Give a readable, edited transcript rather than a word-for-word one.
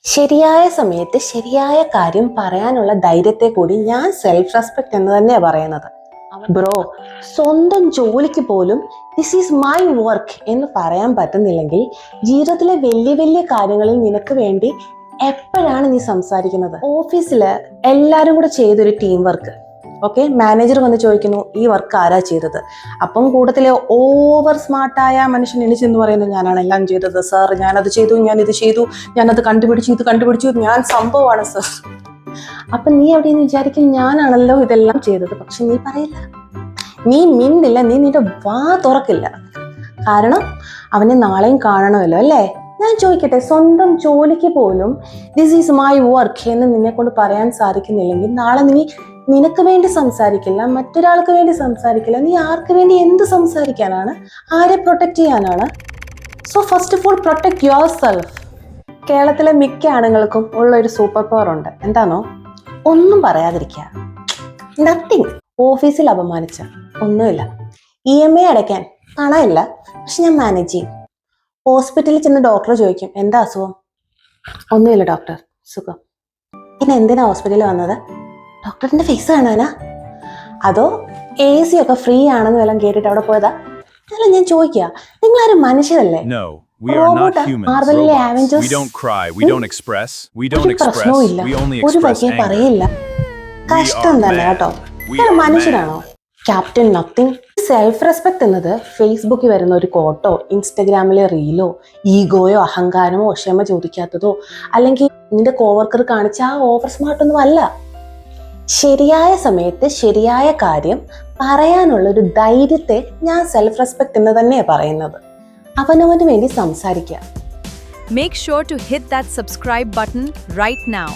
ശരിയായ സമയത്ത് ശരിയായ കാര്യം പറയാനുള്ള ധൈര്യത്തെ കൂടി ഞാൻ സെൽഫ് റെസ്പെക്ട് എന്ന് തന്നെയാണ് പറയുന്നത്. ബ്രോ, സ്വന്തം ജോലിക്ക് പോലും ദിസ് ഈസ് മൈ വർക്ക് എന്ന് പറയാൻ പറ്റുന്നില്ലെങ്കിൽ ജീവിതത്തിലെ വലിയ വലിയ കാര്യങ്ങളിൽ നിനക്ക് വേണ്ടി എപ്പോഴാണ് നീ സംസാരിക്കുന്നത്? ഓഫീസിൽ എല്ലാവരും കൂടെ ചെയ്തൊരു ടീം വർക്ക്, ഓക്കെ, മാനേജർ വന്ന് ചോദിക്കുന്നു ഈ വർക്ക് ആരാ ചെയ്തത്? അപ്പം കൂട്ടത്തിലെ ഓവർ സ്മാർട്ടായ മനുഷ്യൻ എണീച്ചെന്ന് പറയുന്നു ഞാനാണ് എല്ലാം ചെയ്തത് സാർ, ഞാനത് ചെയ്തു, ഞാൻ ഇത് ചെയ്തു, ഞാനത് കണ്ടുപിടിച്ചു, ഇത് കണ്ടുപിടിച്ചു, ഞാൻ സംഭവമാണ് സാർ. അപ്പം നീ എവിടെയെന്ന് വിചാരിക്കും ഞാനാണല്ലോ ഇതെല്ലാം ചെയ്തത്. പക്ഷെ നീ പറയില്ല, നീ മിണ്ടില്ല, നീ നിന്റെ വാ തുറക്കില്ല. കാരണം അവനെ നാളെയും കാണണമല്ലോ അല്ലേ? ഞാൻ ചോദിക്കട്ടെ, സ്വന്തം ജോലിക്ക് പോലും ദിസ് ഈസ് മൈ വർക്ക് എന്ന് നിന്നെ കൊണ്ട് പറയാൻ സാധിക്കുന്നില്ലെങ്കിൽ നാളെ നീ നിനക്ക് വേണ്ടി സംസാരിക്കില്ല, മറ്റൊരാൾക്ക് വേണ്ടി സംസാരിക്കില്ല. നീ ആർക്ക് വേണ്ടി എന്ത് സംസാരിക്കാനാണ്? ആരെ പ്രൊട്ടക്ട് ചെയ്യാനാണ്? So first of all protect your self. കേരളത്തിലെ മിക്ക ആണുങ്ങൾക്കും ഉള്ള ഒരു സൂപ്പർ പവർ ഉണ്ട്. എന്താണോ? ഒന്നും പറയാതിരിക്കുക. നത്തിങ്. ഓഫീസിൽ അപമാനിച്ച ഒന്നുമില്ല, EMI അടയ്ക്കാൻ പണമില്ല, പക്ഷെ ഞാൻ മാനേജ് ചെയ്യും. ഹോസ്പിറ്റലിൽ ചെന്ന് ഡോക്ടർ ചോദിക്കും എന്താ അസുഖം? ഒന്നുമില്ല ഡോക്ടർ, സുഖം. പിന്നെ എന്തിനാ ഹോസ്പിറ്റലിൽ വന്നത്? ഡോക്ടറിന്റെ ഫേസ് കാണാനാ? അതോ AC ഒക്കെ ഫ്രീ ആണെന്ന് വല്ലതും കേട്ടിട്ട് അവിടെ പോയതാ? അല്ല, ഞാൻ ചോദിക്കുക, നിങ്ങളാരും മനുഷ്യരല്ലേ? മാർവലിലെ ആവഞ്ചേഴ്സ് പ്രശ്നവും ഇല്ല, ഒരു വകയും പറയില്ല. കഷ്ടം തന്നെ കേട്ടോ. മനുഷ്യരാണോ? Captain nothing. സെൽഫ് റെസ്പെക്ട് എന്നത് ഫേസ്ബുക്കിൽ വരുന്ന ഒരു കോട്ടോ ഇൻസ്റ്റഗ്രാമിലെ റീലോ ഈഗോയോ അഹങ്കാരമോ ക്ഷമ ചോദിക്കാത്തതോ അല്ലെങ്കിൽ നിന്റെ കോവർക്കർ കാണിച്ച ആ ഓവർ സ്മാർട്ടൊന്നും അല്ല. ശരിയായ സമയത്ത് ശരിയായ കാര്യം പറയാനുള്ള ഒരു ധൈര്യത്തെ ഞാൻ സെൽഫ് റെസ്പെക്ട് എന്ന് തന്നെയാണ് പറയുന്നത്. അവനവന് വേണ്ടി സംസാരിക്കുക. Make sure to hit that subscribe button right now.